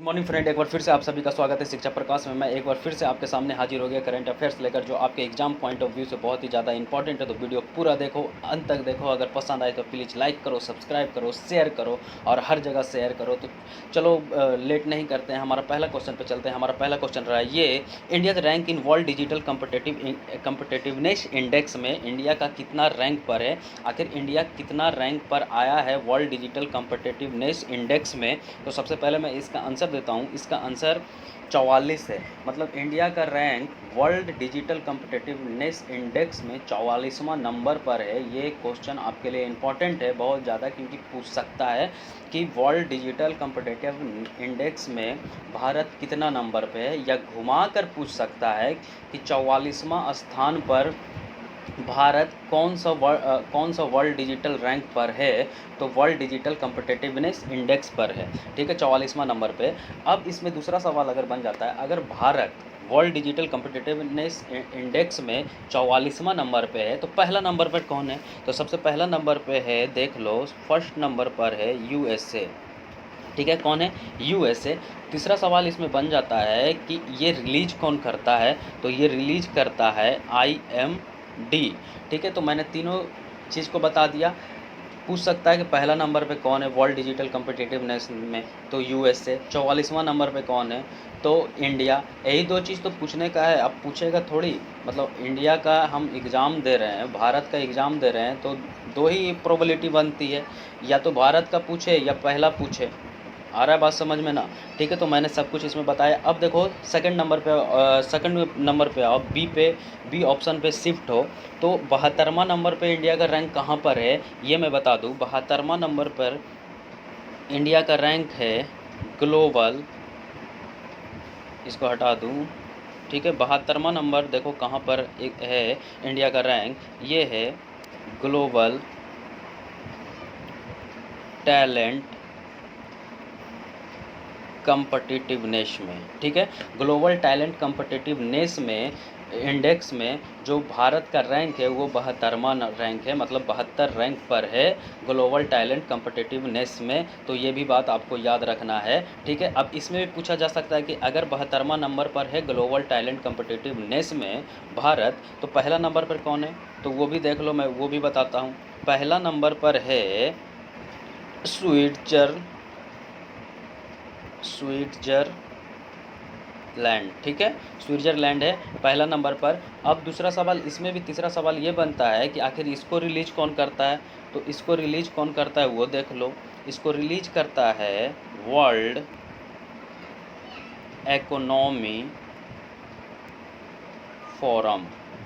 Morning friend, एक बार फिर से आप सभी का स्वागत है शिक्षा प्रकाश में। मैं एक बार फिर से आपके सामने हाजिर हो गया करंट अफेयर्स लेकर, जो आपके एग्जाम पॉइंट ऑफ व्यू से बहुत ही ज़्यादा इंपॉर्टेंट है। तो वीडियो पूरा देखो, अंत तक देखो। अगर पसंद आए तो प्लीज़ लाइक करो, सब्सक्राइब करो, शेयर करो और हर जगह शेयर करो। तो चलो लेट नहीं करते हैं, हमारा पहला क्वेश्चन पे चलते हैं। हमारा पहला क्वेश्चन रहा है ये: India rank in world digital competitiveness index में इंडिया का कितना रैंक पर है। आखिर इंडिया कितना रैंक पर आया है वर्ल्ड डिजिटल कम्पिटिटिवनेस इंडेक्स में। तो सबसे पहले मैं इसका आंसर देता हूँ। इसका आंसर 44 है। मतलब इंडिया का rank world digital competitiveness index में 44वां नंबर पर है। ये क्वेश्चन आपके लिए इम्पॉर्टेंट है बहुत ज़्यादा, क्योंकि पूछ सकता है कि वर्ल्ड डिजिटल कम्पिटिटिव इंडेक्स में भारत कितना नंबर पे है, या घुमा कर पूछ सकता है कि 44वां स्थान पर भारत कौन सा वर्ल्ड डिजिटल रैंक पर है। तो वर्ल्ड डिजिटल कम्पिटिटिवनेस इंडेक्स पर है, ठीक है, 44वां नंबर पे। अब इसमें दूसरा सवाल अगर बन जाता है, अगर Bharat world digital competitiveness index में 44वां नंबर पे है तो पहला नंबर पर कौन है। तो सबसे पहला नंबर पे है, देख लो, फर्स्ट नंबर पर है यूएसए। ठीक है, कौन है? यूएसए। तीसरा सवाल इसमें बन जाता है कि ये रिलीज कौन करता है। तो ये रिलीज करता है IMD। ठीक है, तो मैंने तीनों चीज़ को बता दिया। पूछ सकता है कि पहला नंबर पे कौन है वर्ल्ड डिजिटल कम्पिटिटिवनेस में, तो यूएसए। 44वां नंबर पे कौन है, तो इंडिया। यही दो चीज़ तो पूछने का है, अब पूछेगा थोड़ी। मतलब इंडिया का हम एग्ज़ाम दे रहे हैं, भारत का एग्ज़ाम दे रहे हैं, तो दो ही प्रोबेबिलिटी बनती है, या तो भारत का पूछे या पहला पूछे। आ रहा है बात समझ में ना? ठीक है, तो मैंने सब कुछ इसमें बताया। अब देखो सेकंड नंबर पे आओ, बी ऑप्शन पे शिफ्ट हो। तो 72वां नंबर पे इंडिया का रैंक कहाँ पर है, ये मैं बता दूँ। 72वां नंबर पर इंडिया का रैंक है ग्लोबल, इसको हटा दूँ। ठीक है, 72वां नंबर देखो कहाँ पर एक है इंडिया का रैंक, ये है ग्लोबल टैलेंट कम्पिटिटिवनेस में। ठीक है, ग्लोबल टैलेंट कम्पिटिटिवनेस में इंडेक्स में जो भारत का रैंक है वो 72वां रैंक है, मतलब 72 रैंक पर है ग्लोबल टैलेंट कम्पिटिटिवनेस में। तो ये भी बात आपको याद रखना है। ठीक है, अब इसमें भी पूछा जा सकता है कि अगर 72वां नंबर पर है ग्लोबल टैलेंट कम्पिटिटिवनेस में भारत, तो पहला नंबर पर कौन है, तो वो भी देख लो, मैं वो भी बताता हूँ। पहला नंबर पर है स्विट्जरलैंड। ठीक है, स्विट्जरलैंड है पहला नंबर पर। अब दूसरा सवाल, इसमें भी तीसरा सवाल ये बनता है कि आखिर इसको रिलीज कौन करता है। तो इसको रिलीज कौन करता है वो देख लो। इसको रिलीज करता है वर्ल्ड इकोनॉमी फोरम।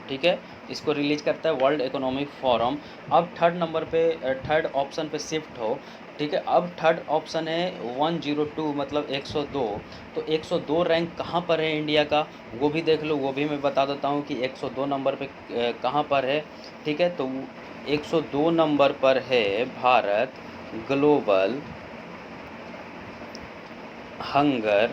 ठीक है, इसको रिलीज करता है वर्ल्ड इकोनॉमिक फोरम। अब थर्ड ऑप्शन पे शिफ्ट हो। ठीक है, अब थर्ड ऑप्शन है 102, मतलब 102। तो 102 रैंक कहाँ पर है इंडिया का, वो भी देख लो। वो भी मैं बता देता हूँ कि 102 नंबर पे कहाँ पर है। ठीक है, तो 102 नंबर पर है भारत ग्लोबल हंगर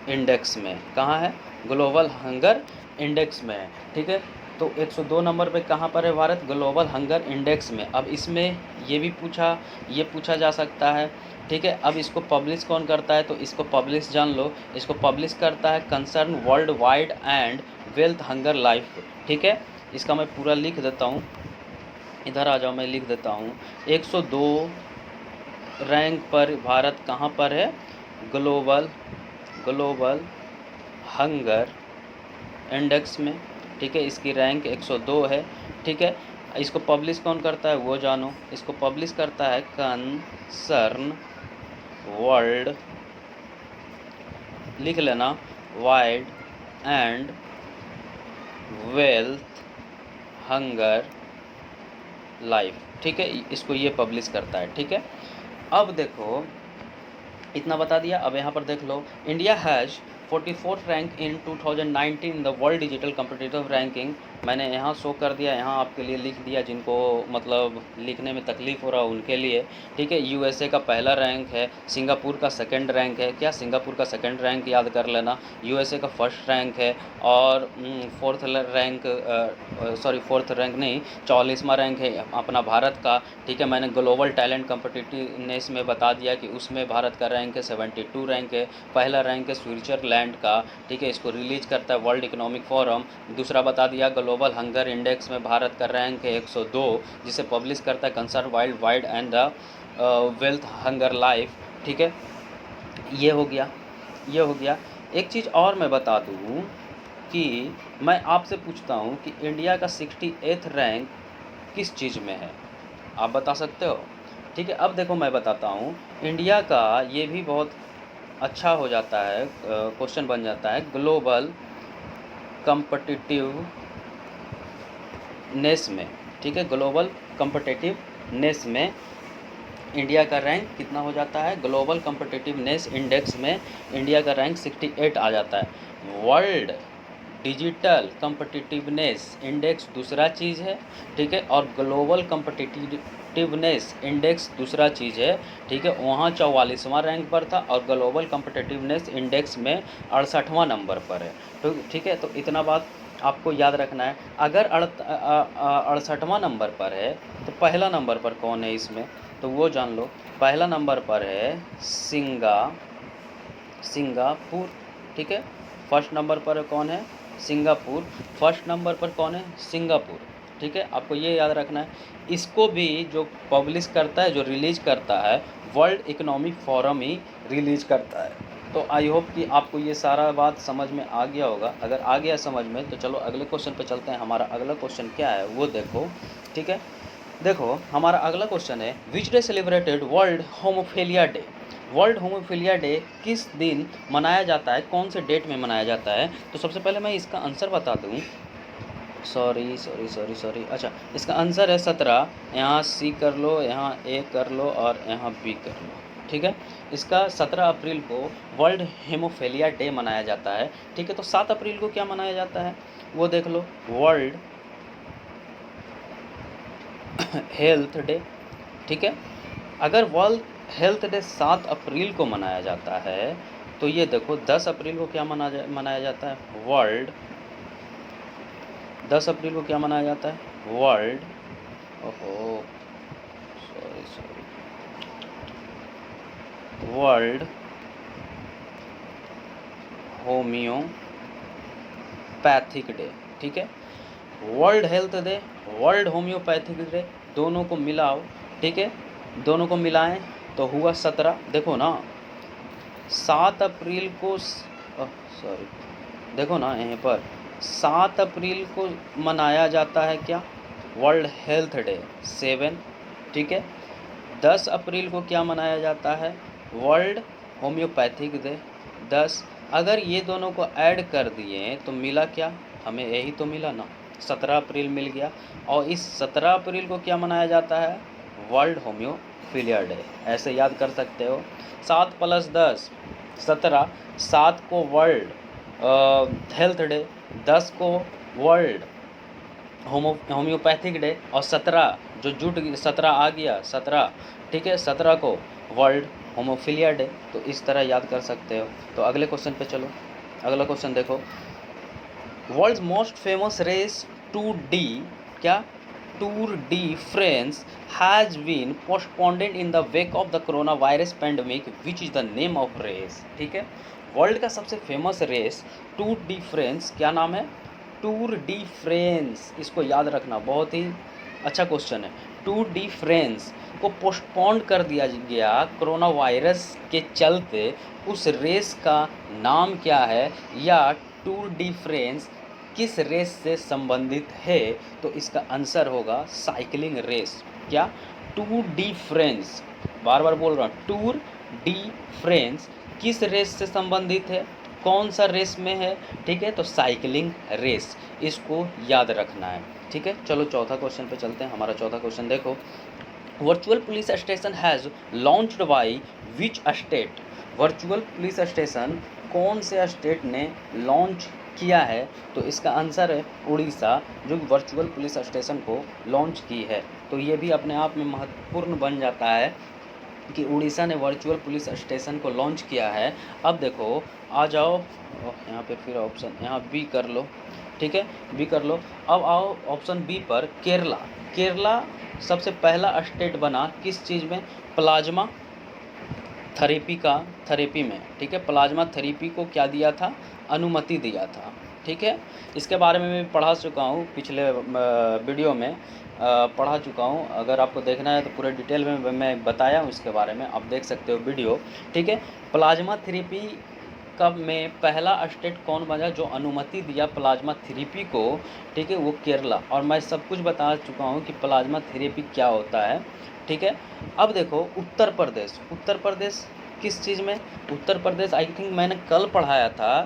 इंडेक्स में। कहाँ है? ग्लोबल हंगर इंडेक्स में है। ठीक है, तो 102 नंबर पे कहाँ पर है भारत, ग्लोबल हंगर इंडेक्स में। अब इसमें ये पूछा जा सकता है। ठीक है, अब इसको पब्लिश कौन करता है, तो इसको पब्लिश जान लो। इसको पब्लिश करता है concern world wide and wealth hunger life. ठीक है, इसका मैं पूरा लिख देता हूँ, इधर आ जाओ, मैं लिख देता हूँ। 102 रैंक पर भारत कहाँ पर है, ग्लोबल हंगर इंडेक्स में। ठीक है, इसकी रैंक 102 है। ठीक है, इसको पब्लिश कौन करता है वो जानो। इसको पब्लिश करता है कंसर्न वर्ल्ड, लिख लेना, wide and wealth hunger life. ठीक है, इसको ये पब्लिश करता है। ठीक है, अब देखो, इतना बता दिया। अब यहाँ पर देख लो, India has 44th rank in 2019 in the world digital competitive ranking. मैंने यहाँ शो कर दिया, यहाँ आपके लिए लिख दिया, जिनको मतलब लिखने में तकलीफ़ हो रहा उनके लिए, ठीक है। यूएसए का पहला रैंक है, सिंगापुर का सेकंड रैंक है, क्या सिंगापुर का सेकंड रैंक याद कर लेना, यूएसए का फर्स्ट रैंक है, और फोर्थ रैंक नहीं, 44वां रैंक है अपना भारत का, ठीक है। मैंने ग्लोबल टैलेंट कॉम्पिटिटिवनेस में बता दिया कि उसमें भारत का रैंक है 72 रैंक है। पहला रैंक है स्विट्जरलैंड का, ठीक है, इसको रिलीज करता है वर्ल्ड इकोनॉमिक फोरम। दूसरा बता दिया ग्लोबल हंगर इंडेक्स में भारत का रैंक है 102, जिसे पब्लिश करता है concern wild wide and the wealth hunger life, ठीक है। ये हो गया। एक चीज़ और मैं बता दूँ कि मैं आपसे पूछता हूँ कि इंडिया का 68th रैंक किस चीज़ में है, आप बता सकते हो, ठीक है। अब देखो मैं बताता हूँ, इंडिया का ये भी बहुत अच्छा हो जाता है, क्वेश्चन बन जाता है, ग्लोबल कॉम्पिटिटिवनेस में, ठीक है, ग्लोबल कॉम्पिटिटिवनेस में इंडिया का रैंक कितना हो जाता है, ग्लोबल कॉम्पिटिटिवनेस इंडेक्स में इंडिया का रैंक 68 आ जाता है। वर्ल्ड डिजिटल कॉम्पिटिटिवनेस इंडेक्स दूसरा चीज़ है, ठीक है, और ग्लोबल कॉम्पिटिटिवनेस इंडेक्स दूसरा चीज़ है, ठीक है। वहाँ 44वां रैंक पर था और ग्लोबल कॉम्पिटिटिवनेस इंडेक्स में 68वां नंबर पर है, तो ठीक है। तो इतना बात आपको याद रखना है। अगर 68वां नंबर पर है तो पहला नंबर पर कौन है इसमें, तो वो जान लो। पहला नंबर पर है सिंगापुर, ठीक है। फर्स्ट नंबर पर कौन है, सिंगापुर। फर्स्ट नंबर पर कौन है, सिंगापुर, ठीक है। आपको ये याद रखना है। इसको भी जो पब्लिश करता है, जो रिलीज करता है, वर्ल्ड इकोनॉमिक फोरम ही रिलीज करता है। तो आई होप कि आपको ये सारा बात समझ में आ गया होगा। अगर आ गया समझ में तो चलो अगले क्वेश्चन पे चलते हैं। हमारा अगला क्वेश्चन क्या है वो देखो, ठीक है। देखो हमारा अगला क्वेश्चन है, which day celebrated world haemophilia day. World haemophilia day किस दिन मनाया जाता है, कौन से डेट में मनाया जाता है। तो सबसे पहले मैं इसका आंसर बता दूं, सॉरी, अच्छा, इसका आंसर है 17। यहाँ सी कर लो, यहाँ ए कर लो और यहाँ बी कर लो, ठीक है। इसका 17 अप्रैल को वर्ल्ड हेमोफिलिया डे मनाया जाता है, ठीक है। तो 7 अप्रैल को क्या मनाया जाता है वो देख लो, वर्ल्ड हेल्थ डे, ठीक है। अगर वर्ल्ड हेल्थ डे 7 अप्रैल को मनाया जाता है तो ये देखो 10 अप्रैल को क्या मनाया जाता है, वर्ल्ड 10 अप्रैल को क्या मनाया जाता है, वर्ल्ड, ओहो सॉरी, वर्ल्ड होम्योपैथिक डे, ठीक है। World health day, world homeopathic day, दोनों को मिलाओ, ठीक है, दोनों को मिलाएं तो हुआ 17। देखो ना 7 अप्रैल को, सॉरी, देखो ना यहाँ पर 7 अप्रैल को मनाया जाता है क्या, वर्ल्ड हेल्थ डे 7, ठीक है। 10 अप्रैल को क्या मनाया जाता है, वर्ल्ड होम्योपैथिक डे 10। अगर ये दोनों को ऐड कर दिए तो मिला क्या, हमें यही तो मिला ना, 17 अप्रैल मिल गया। और इस 17 अप्रैल को क्या मनाया जाता है, वर्ल्ड होम्योफिलिया डे, ऐसे याद कर सकते हो। 7 + 10 17, 7 को वर्ल्ड हेल्थ डे, 10 को वर्ल्ड होम्योपैथिक डे, और 17 जो जुट 17 आ गया 17, ठीक है, 17 को वर्ल्ड होमोफिलिया डे। तो इस तरह याद कर सकते हो। तो अगले क्वेश्चन पे चलो। अगला क्वेश्चन देखो, world's most famous race tour de, क्या, tour de France has been postponed in the wake of the corona virus pandemic, which is the name of race, ठीक है। वर्ल्ड का सबसे famous race tour de France, क्या नाम है, tour de France. इसको याद रखना, बहुत ही अच्छा क्वेश्चन है। टूर डी फ्रांस को पोस्टपोन कर दिया गया कोरोना वायरस के चलते। उस रेस का नाम क्या है, या टूर डी फ्रांस किस रेस से संबंधित है। तो इसका आंसर होगा साइकिलिंग रेस, क्या, टूर डी फ्रांस, बार बार बोल रहा हूँ, टूर डी फ्रांस किस रेस से संबंधित है, कौन सा रेस में है, ठीक है। तो साइकिलिंग रेस, इसको याद रखना है, ठीक है। चलो चौथा क्वेश्चन पे चलते हैं। हमारा चौथा क्वेश्चन देखो, virtual police station has launched by which state? Virtual police station कौन से स्टेट ने लॉन्च किया है? तो इसका आंसर है उड़ीसा, जो वर्चुअल पुलिस स्टेशन को लॉन्च की है। तो ये भी अपने आप में महत्वपूर्ण बन जाता है कि उड़ीसा ने वर्चुअल पुलिस स्टेशन को लॉन्च किया है। अब देखो, आ जाओ, यहाँ पे फिर ऑप्शन, यहाँ बी कर लो, ठीक है, बी कर लो। अब आओ ऑप्शन बी पर, केरला। केरला सबसे पहला स्टेट बना किस चीज़ में? प्लाज्मा थेरेपी में, ठीक है। प्लाज्मा थेरेपी को क्या दिया था? अनुमति दिया था, ठीक है। इसके बारे में मैं पढ़ा चुका हूँ, पिछले वीडियो में पढ़ा चुका हूँ। अगर आपको देखना है तो पूरे डिटेल में मैं बताया हूँ इसके बारे में, आप देख सकते हो वीडियो, ठीक है। प्लाज्मा थेरेपी कब में पहला स्टेट कौन बना जो अनुमति दिया प्लाज्मा थेरेपी को? ठीक है, वो केरला। और मैं सब कुछ बता चुका हूँ कि प्लाज्मा थेरेपी क्या होता है, ठीक है। अब देखो उत्तर प्रदेश, उत्तर प्रदेश किस चीज़ में? उत्तर प्रदेश आई थिंक मैंने कल पढ़ाया था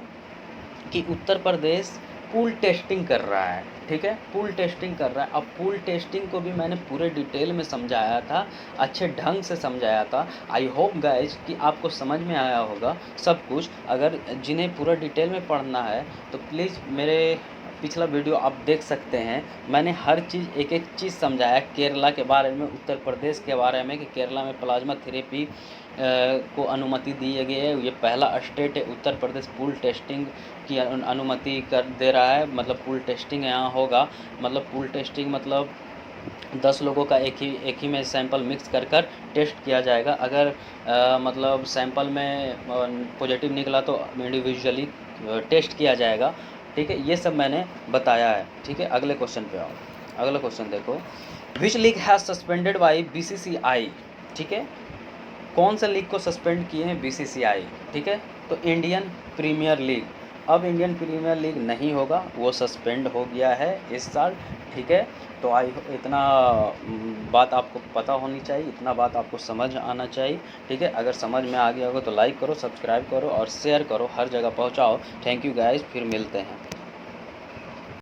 कि उत्तर प्रदेश पूल टेस्टिंग कर रहा है, ठीक है, पूल टेस्टिंग कर रहा है। अब पूल टेस्टिंग को भी मैंने पूरे डिटेल में समझाया था, अच्छे ढंग से समझाया था। आई होप गाइज कि आपको समझ में आया होगा सब कुछ। अगर जिन्हें पूरा डिटेल में पढ़ना है तो प्लीज़ मेरे पिछला वीडियो आप देख सकते हैं। मैंने हर चीज़ एक एक चीज़ समझाया, केरला के बारे में, उत्तर प्रदेश के बारे में, कि केरला में प्लाज्मा थेरेपी को अनुमति दी गई है। ये पहला स्टेट है, उत्तर प्रदेश पूल टेस्टिंग की अनुमति कर दे रहा है। मतलब पूल टेस्टिंग यहाँ होगा, मतलब पूल टेस्टिंग मतलब 10 लोगों का एक ही में सैंपल मिक्स कर टेस्ट किया जाएगा। अगर मतलब सैंपल में पॉजिटिव निकला तो इंडिविजुअली टेस्ट किया जाएगा, ठीक है। ये सब मैंने बताया है, ठीक है। अगले क्वेश्चन पे आओ। अगला क्वेश्चन देखो, which league has suspended by BCCI? ठीक है, कौन सा लीग को सस्पेंड किए हैं BCCI? ठीक है, तो इंडियन प्रीमियर लीग। अब इंडियन प्रीमियर लीग नहीं होगा, वो सस्पेंड हो गया है इस साल, ठीक है। तो इतना बात आपको पता होनी चाहिए, इतना बात आपको समझ आना चाहिए, ठीक है। अगर समझ में आ गया होगा तो लाइक करो, सब्सक्राइब करो और शेयर करो, हर जगह पहुंचाओ। थैंक यू गाइस, फिर मिलते हैं।